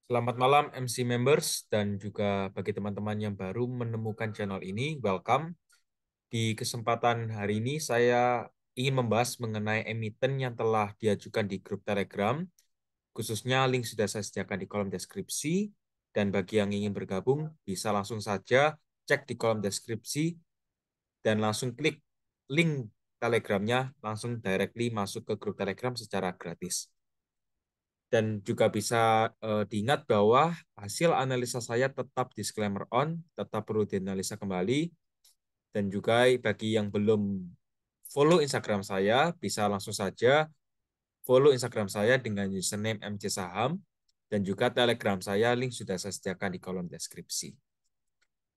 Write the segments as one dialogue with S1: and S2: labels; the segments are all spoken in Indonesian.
S1: Selamat malam MC members dan juga bagi teman-teman yang baru menemukan channel ini, welcome. Di kesempatan hari ini saya ingin membahas mengenai emiten yang telah diajukan di grup Telegram, khususnya link sudah saya sediakan di kolom deskripsi, dan bagi yang ingin bergabung bisa langsung saja cek di kolom deskripsi dan langsung klik link Telegramnya, langsung directly masuk ke grup Telegram secara gratis. Dan juga bisa diingat bahwa hasil analisa saya tetap disclaimer on, tetap perlu dianalisa kembali. Dan juga bagi yang belum follow Instagram saya, bisa langsung saja follow Instagram saya dengan username MC Saham. Dan juga Telegram saya, link sudah saya sediakan di kolom deskripsi.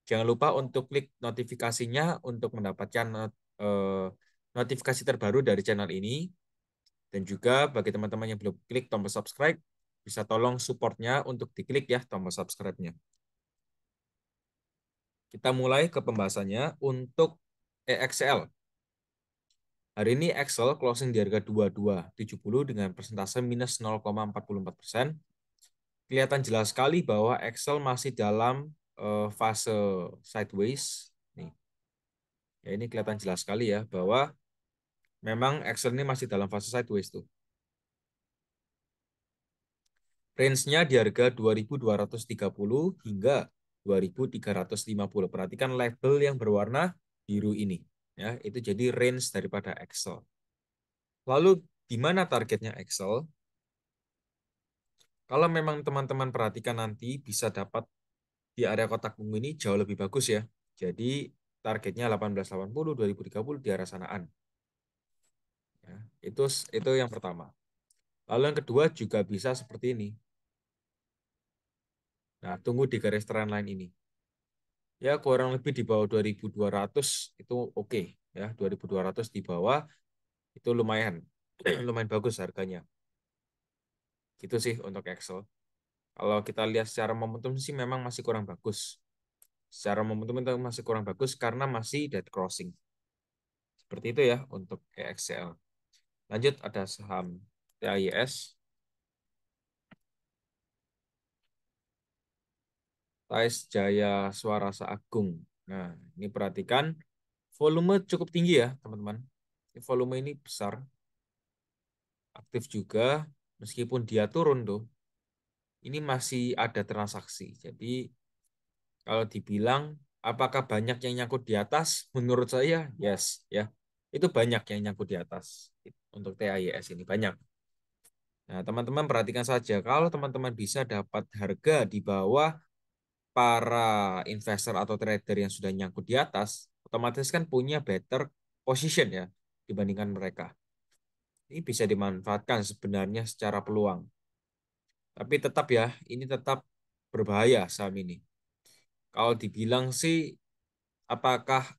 S1: Jangan lupa untuk klik notifikasinya untuk mendapatkan notifikasi terbaru dari channel ini. Dan juga bagi teman-teman yang belum klik tombol subscribe, bisa tolong supportnya untuk diklik ya tombol subscribe-nya. Kita mulai ke pembahasannya untuk EXL. Hari ini Excel closing di harga 2270 dengan persentase minus 0,44%. Kelihatan jelas sekali bahwa Excel masih dalam fase sideways. Nih. Ya, ini kelihatan jelas sekali ya bahwa memang Excel ini masih dalam fase sideways tuh. Range-nya di harga 2230 hingga 2350. Perhatikan label yang berwarna biru ini. Ya, itu jadi range daripada Excel. Lalu di mana targetnya Excel? Kalau memang teman-teman perhatikan nanti bisa dapat di area kotak bunga ini jauh lebih bagus ya. Jadi targetnya 1880, 2030 di arah sanaan. Ya, itu yang pertama. Lalu yang kedua juga bisa seperti ini. Nah, tunggu di garis trendline ini. Ya kurang lebih di bawah 2200 itu oke ya, 2200 di bawah itu lumayan lumayan bagus harganya. Gitu sih untuk Excel. Kalau kita lihat secara momentum sih memang masih kurang bagus. Secara momentum itu masih kurang bagus karena masih dead crossing. Seperti itu ya untuk EXL. Lanjut ada saham TAIS, TAIS Jaya Suarasa Agung. Nah, ini perhatikan volume cukup tinggi ya, teman-teman. Volume ini besar, aktif juga, meskipun dia turun tuh, ini masih ada transaksi. Jadi kalau dibilang apakah banyak yang nyangkut di atas? Menurut saya yes ya. Itu banyak yang nyangkut di atas untuk TAIS ini banyak. Nah, teman-teman perhatikan saja kalau teman-teman bisa dapat harga di bawah para investor atau trader yang sudah nyangkut di atas, otomatis kan punya better position ya dibandingkan mereka. Ini bisa dimanfaatkan sebenarnya secara peluang. Tapi tetap ya, ini tetap berbahaya saham ini. Kalau dibilang sih, apakah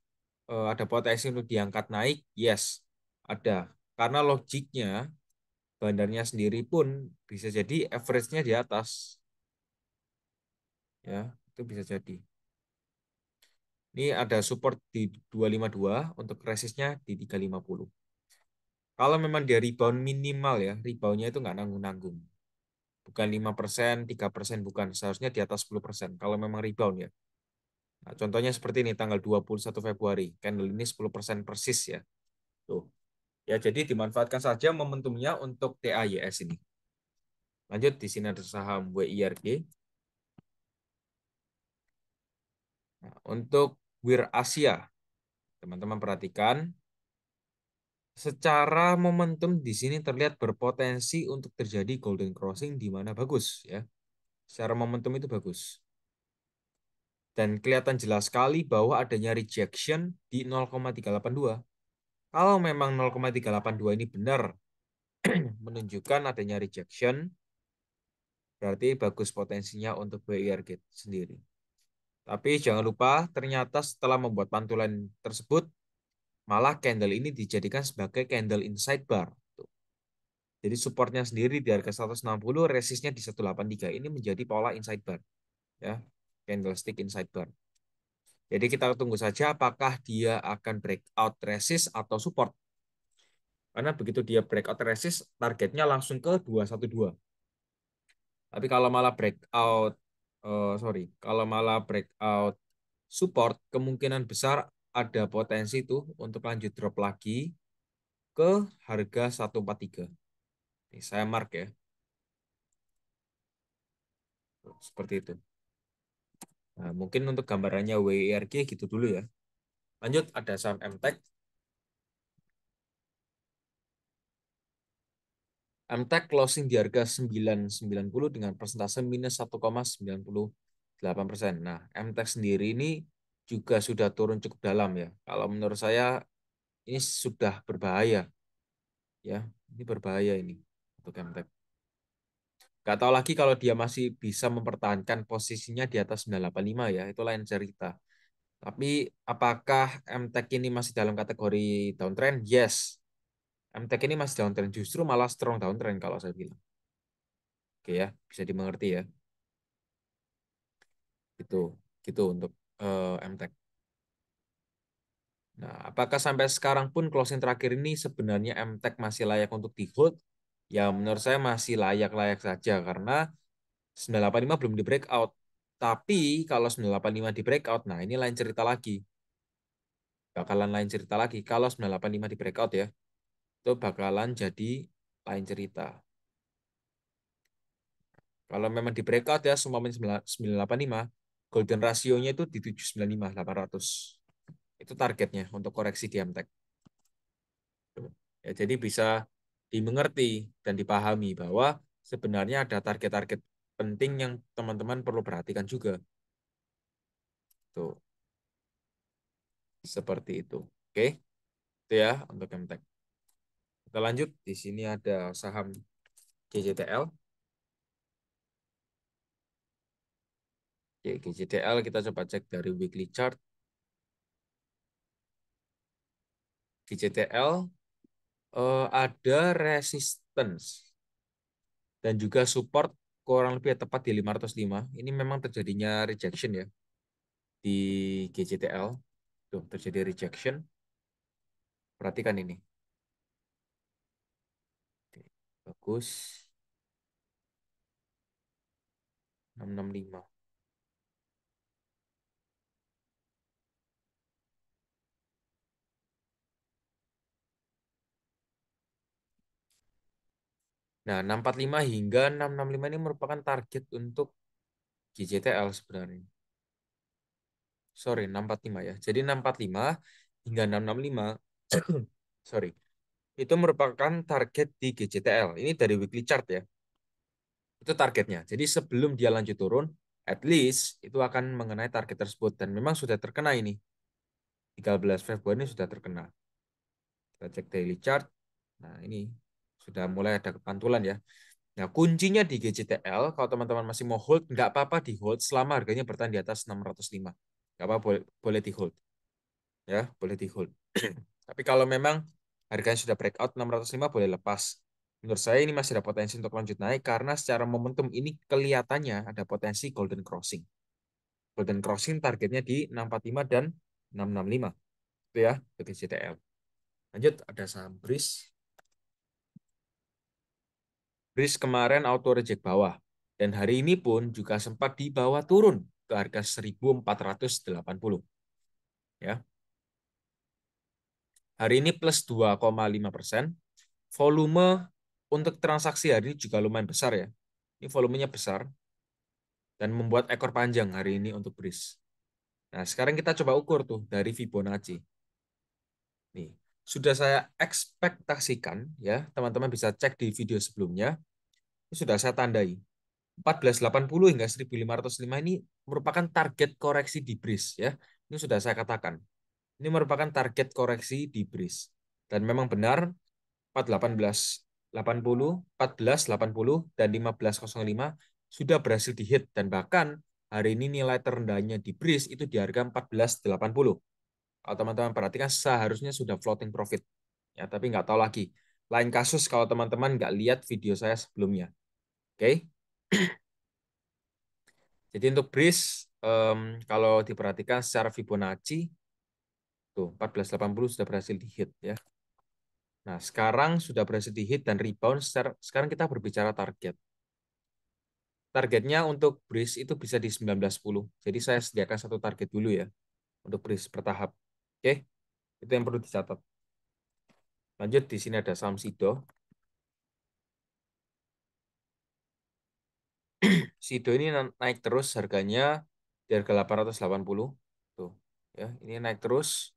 S1: ada potensi untuk diangkat naik? Yes, ada. Karena logiknya, bandarnya sendiri pun bisa jadi average-nya di atas. Ya, itu bisa jadi. Ini ada support di 252, untuk resistnya di 350. Kalau memang dia rebound minimal ya, reboundnya itu nggak nanggung-nanggung. Bukan 5%, 3%, bukan. Seharusnya di atas 10%. Kalau memang rebound ya. Nah, contohnya seperti ini, tanggal 21 Februari. Candle ini 10% persis ya. Tuh. Ya, jadi dimanfaatkan saja momentumnya untuk TAYS ini. Lanjut, di sini ada saham WIRG. Nah, untuk WIR Asia, teman-teman perhatikan, secara momentum di sini terlihat berpotensi untuk terjadi golden crossing di mana bagus ya. Secara momentum itu bagus. Dan kelihatan jelas sekali bahwa adanya rejection di 0,382. Kalau memang 0,382 ini benar menunjukkan adanya rejection, berarti bagus potensinya untuk BIRG sendiri. Tapi jangan lupa, ternyata setelah membuat pantulan tersebut, malah candle ini dijadikan sebagai candle inside bar. Jadi supportnya sendiri di harga 160, resistnya di 183. Ini menjadi pola inside bar. Ya, candlestick inside bar. Jadi kita tunggu saja apakah dia akan breakout resist atau support. Karena begitu dia breakout resist, targetnya langsung ke 212. Tapi kalau malah breakout, kalau malah breakout support, kemungkinan besar ada potensi tuh untuk lanjut drop lagi ke harga 143. Nih, saya mark ya, seperti itu. Nah, mungkin untuk gambarannya WIRG gitu dulu ya. Lanjut, ada saham MTEK. MTEK closing di harga 990 dengan persentase minus 1,98%. Nah, MTEK sendiri ini juga sudah turun cukup dalam ya. Kalau menurut saya ini sudah berbahaya ya. Ini berbahaya ini untuk MTEK. Gak tahu lagi kalau dia masih bisa mempertahankan posisinya di atas 985 ya, itu lain cerita. Tapi apakah MTEK ini masih dalam kategori downtrend? Yes. MTEK ini masih downtrend, justru malah strong downtrend kalau saya bilang. Oke ya, bisa dimengerti ya. Gitu, gitu untuk MTEK. Nah, apakah sampai sekarang pun closing terakhir ini sebenarnya MTEK masih layak untuk di hold? Ya, menurut saya masih layak-layak saja karena 985 belum di breakout. Tapi kalau 985 di breakout, nah ini lain cerita lagi. Bakalan lain cerita lagi. Kalau 985 di breakout ya, itu bakalan jadi lain cerita. Kalau memang di breakout ya, semua 985, golden rasionya itu di 795, 800. Itu targetnya untuk koreksi di MTEK. Ya, jadi bisa dimengerti dan dipahami bahwa sebenarnya ada target-target penting yang teman-teman perlu perhatikan juga. Tuh, seperti itu. Oke, itu ya untuk MTEK. Kita lanjut. Di sini ada saham GJTL. Oke, GJTL kita coba cek dari weekly chart. GJTL ada resistance dan juga support kurang lebih tepat di 505. Ini memang terjadinya rejection ya di GJTL. Tuh, terjadi rejection. Perhatikan ini. Oke, bagus. 665. Nah, 645 hingga 665 ini merupakan target untuk GJTL sebenarnya. Sorry, 645 ya. Jadi 645 hingga 665, sorry, itu merupakan target di GJTL. Ini dari weekly chart ya. Itu targetnya. Jadi sebelum dia lanjut turun, at least itu akan mengenai target tersebut. Dan memang sudah terkena ini. 13 Februari ini sudah terkena. Kita cek daily chart. Nah, ini sudah mulai ada kepantulan ya. Nah, kuncinya di GJTL, kalau teman-teman masih mau hold, nggak apa-apa di hold selama harganya bertahan di atas 605. Nggak apa-apa, boleh di hold. Ya, boleh di hold. Tapi kalau memang harganya sudah breakout 605, boleh lepas. Menurut saya ini masih ada potensi untuk lanjut naik karena secara momentum ini kelihatannya ada potensi golden crossing. Golden crossing targetnya di 645 dan 665. Itu ya, ke GJTL. Lanjut, ada saham BRIS. BRIS kemarin auto reject bawah. Dan hari ini pun juga sempat di bawah turun ke harga 1480. Ya. Hari ini plus 2,5%. Volume untuk transaksi hari ini juga lumayan besar ya. Ini volumenya besar dan membuat ekor panjang hari ini untuk BRIS. Nah, sekarang kita coba ukur tuh dari Fibonacci. Nih, sudah saya ekspektasikan ya, teman-teman bisa cek di video sebelumnya. Ini sudah saya tandai. 1480 hingga 1505 ini merupakan target koreksi di BRIS ya. Ini sudah saya katakan. Ini merupakan target koreksi di BRIS. Dan memang benar 1480, 1480 dan 1505 sudah berhasil dihit dan bahkan hari ini nilai terendahnya di BRIS itu di harga 1480. Kalau teman-teman perhatikan seharusnya sudah floating profit. Ya, tapi nggak tahu lagi. Lain kasus kalau teman-teman nggak lihat video saya sebelumnya. Oke. Jadi untuk BRIS kalau diperhatikan secara Fibonacci tuh 1480 sudah berhasil dihit ya. Nah, sekarang sudah berhasil dihit dan rebound. Sekarang kita berbicara target. Targetnya untuk bridge itu bisa di 19.10. Jadi saya sediakan satu target dulu ya untuk bridge bertahap. Oke, itu yang perlu dicatat. Lanjut, di sini ada saham Sido. Sido ini naik terus harganya di harga 880. Tuh, ya, ini naik terus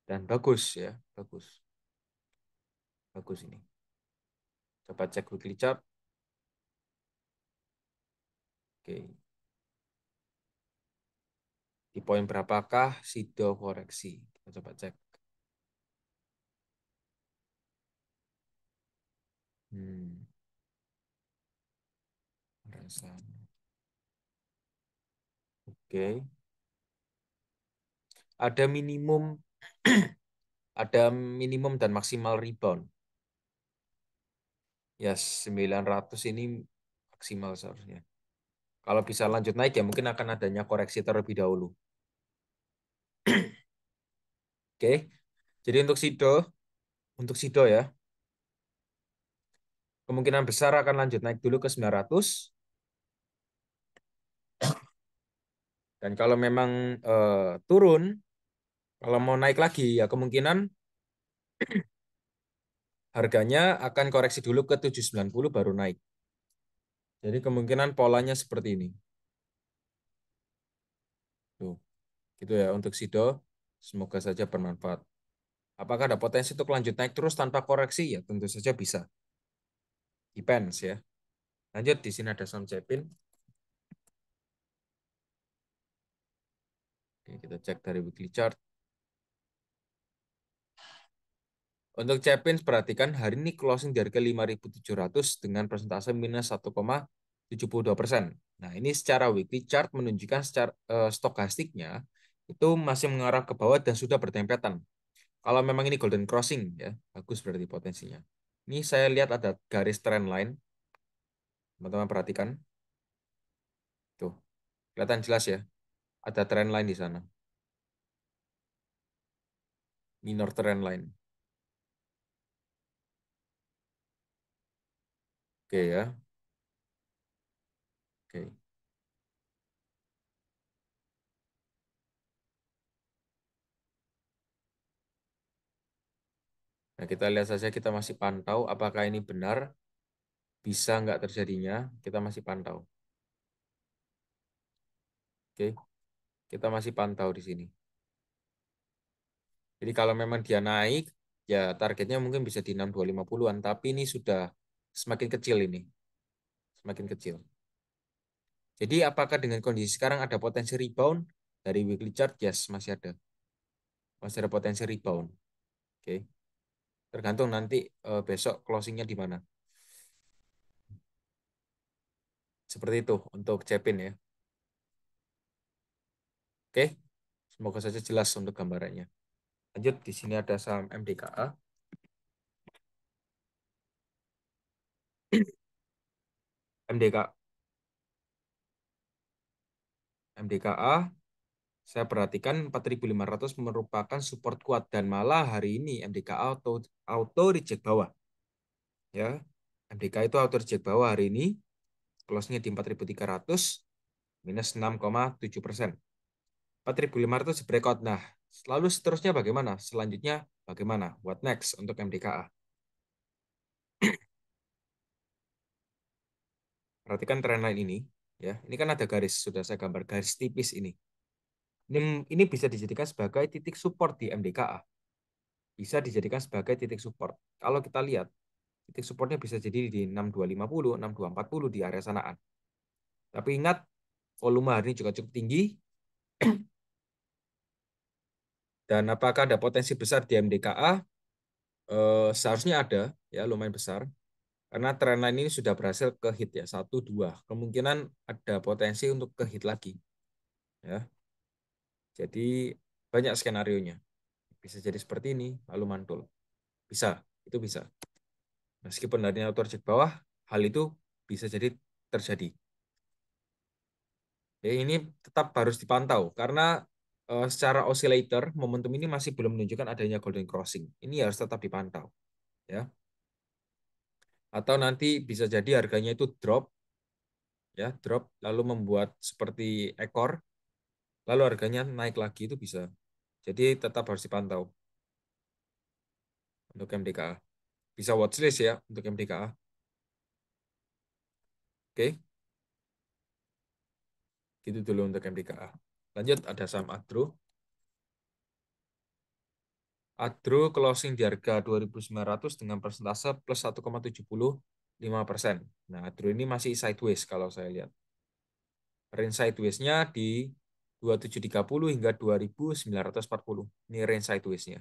S1: dan bagus ya, bagus. Bagus ini. Coba cek weekly chart. Oke. Di poin berapakah Sido koreksi? Kita coba cek. Hmm, rasa. Oke. Ada minimum ada minimum dan maksimal rebound. Ya, 900 ini maksimal seharusnya. Kalau bisa lanjut naik ya mungkin akan adanya koreksi terlebih dahulu. Oke. Jadi untuk Sido ya, kemungkinan besar akan lanjut naik dulu ke 900. Dan kalau memang turun, kalau mau naik lagi ya kemungkinan harganya akan koreksi dulu ke 790 baru naik. Jadi kemungkinan polanya seperti ini. Tuh, gitu ya untuk Sido. Semoga saja bermanfaat. Apakah ada potensi untuk lanjut naik terus tanpa koreksi? Ya tentu saja bisa. Depends ya. Lanjut, di sini ada saham Cepin. Oke, kita cek dari weekly chart. Untuk Cepin, perhatikan hari ini closing di harga 5.700 dengan persentase minus 1,72%. Nah, ini secara weekly chart menunjukkan secara stokastiknya itu masih mengarah ke bawah dan sudah bertempetan. Kalau memang ini golden crossing ya, bagus berarti potensinya. Ini saya lihat ada garis trend line. Teman-teman perhatikan. Tuh, kelihatan jelas ya. Ada trend line di sana. Minor trend line. Oke ya. Oke. Nah, kita lihat saja, kita masih pantau apakah ini benar, bisa nggak terjadinya, kita masih pantau. Oke, kita masih pantau di sini. Jadi kalau memang dia naik, ya targetnya mungkin bisa di 6250-an, tapi ini sudah semakin kecil ini, semakin kecil. Jadi apakah dengan kondisi sekarang ada potensi rebound dari weekly chart? Yes, masih ada. Masih ada potensi rebound. Oke, tergantung nanti besok closingnya di mana. Seperti itu untuk Cepin ya. Oke, semoga saja jelas untuk gambarannya. Lanjut, di sini ada saham MDKA. MDK, MDKA, saya perhatikan 4.500 merupakan support kuat dan malah hari ini MDKA auto reject bawah. Ya, MDKA itu auto reject bawah hari ini, close-nya di 4.300 minus 6,7%. 4.500 breakout. Nah, lalu seterusnya bagaimana? Selanjutnya bagaimana? What next untuk MDKA? Perhatikan trend line ini, ya. Ini kan ada garis, sudah saya gambar garis tipis ini. Ini bisa dijadikan sebagai titik support di MDKA. Bisa dijadikan sebagai titik support. Kalau kita lihat, titik supportnya bisa jadi di 6250, 6240 di area sanaan. Tapi ingat, volume hari ini juga cukup tinggi. Dan apakah ada potensi besar di MDKA? Seharusnya ada, ya lumayan besar. Karena trendline ini sudah berhasil ke hit ya, satu, dua. Kemungkinan ada potensi untuk ke hit lagi. Ya, jadi banyak skenario-nya. Bisa jadi seperti ini, lalu mantul. Bisa, itu bisa. Meskipun harinya auto reject bawah, hal itu bisa jadi terjadi. Ya, ini tetap harus dipantau karena secara oscillator momentum ini masih belum menunjukkan adanya golden crossing. Ini harus tetap dipantau, ya. Atau nanti bisa jadi harganya itu drop ya, drop lalu membuat seperti ekor, lalu harganya naik lagi itu bisa. Jadi tetap harus dipantau untuk MDKA. Bisa watchlist ya untuk MDKA. Oke, gitu dulu untuk MDKA. Lanjut ada saham Adro. Adro closing di harga 2.900 dengan persentase plus 1,75%. Nah, Adro ini masih sideways kalau saya lihat. Range sideways-nya di 2730 hingga 2.940. Ini range sideways-nya.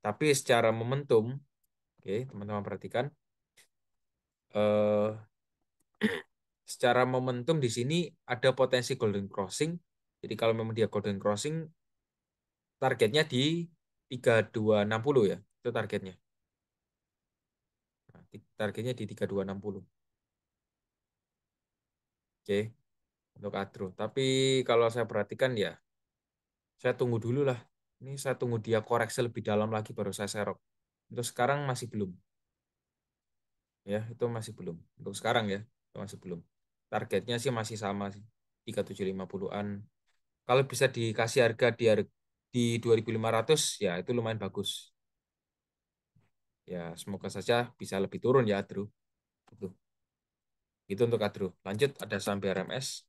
S1: Tapi secara momentum, oke, teman-teman perhatikan, eh, secara momentum di sini ada potensi golden crossing. Jadi kalau memang dia golden crossing, targetnya di 3260 ya. Itu targetnya. Nah, targetnya di 3260. Oke, untuk Adro. Tapi kalau saya perhatikan ya, saya tunggu dulu lah. Ini saya tunggu dia koreksi lebih dalam lagi baru saya serok. Untuk sekarang masih belum. Ya, itu masih belum. Untuk sekarang ya, itu masih belum. Targetnya sih masih sama sih. 3750-an. Kalau bisa dikasih harga di 2.500 ya itu lumayan bagus. Ya, semoga saja bisa lebih turun ya, Adro. Itu. Itu untuk Adro. Lanjut ada saham BRMS.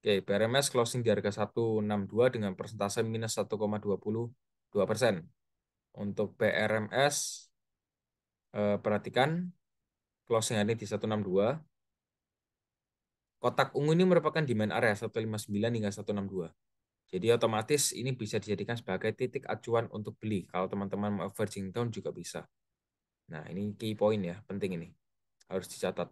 S1: Oke, BRMS closing di harga 162 dengan persentase minus 1,22%. Untuk BRMS, perhatikan closing hari ini di 162. Kotak ungu ini merupakan demand area 159 hingga 162. Jadi otomatis ini bisa dijadikan sebagai titik acuan untuk beli. Kalau teman-teman mau averaging down juga bisa. Nah, ini key point ya, penting ini. Harus dicatat.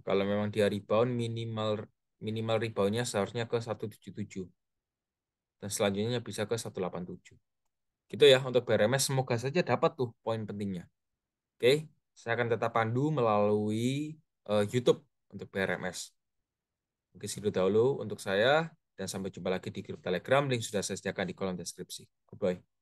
S1: Kalau memang dia rebound, minimal minimal reboundnya seharusnya ke 177. Dan selanjutnya bisa ke 187. Gitu ya untuk BRMS. Semoga saja dapat tuh poin pentingnya. Oke, saya akan tetap pandu melalui YouTube untuk BRMS. Mungkin segitu dahulu untuk saya. Dan sampai jumpa lagi di grup Telegram. Link sudah saya sediakan di kolom deskripsi. Goodbye.